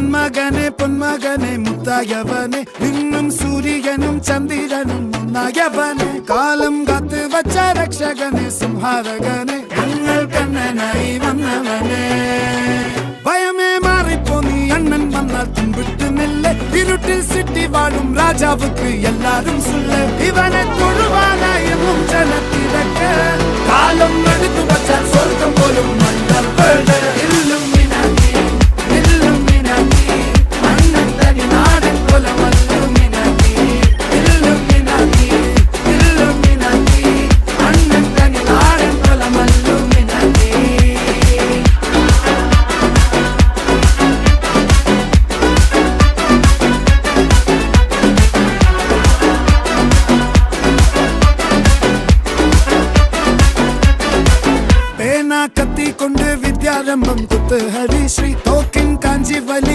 നന്മകനെ പൊന്മകനെ മുത്തായവനെ നിന്നും സൂര്യനും ചന്ദ്രനും ഒന്നായവനെ കാലം കാത്ത് വച്ച രക്ഷകനെ സംഹാരകനെ ഞങ്ങൾ കണ്ണനായി വന്നവനെ ഭയമേ മാറിപ്പോ നീ അണ്ണൻ വന്നാൽ തുമ്പിട്ട് നെല്ല് ഇരുട്ടിൽ സിറ്റി വാഴും രാജാവുക്ക് എല്ലാരും സുല്ല ഇവനെ തൊഴുവാനായും ജനത്തിരക്ക് കാലം എടുത്തു വച്ചാൽ സ്വർഗം പോലും മണ്ണൽ വീട് കത്തിക്കൊണ്ട് വിദ്യാരംഭം കുത്ത് ഹരിശ്രീ തോക്കിൻ കാഞ്ചി വലി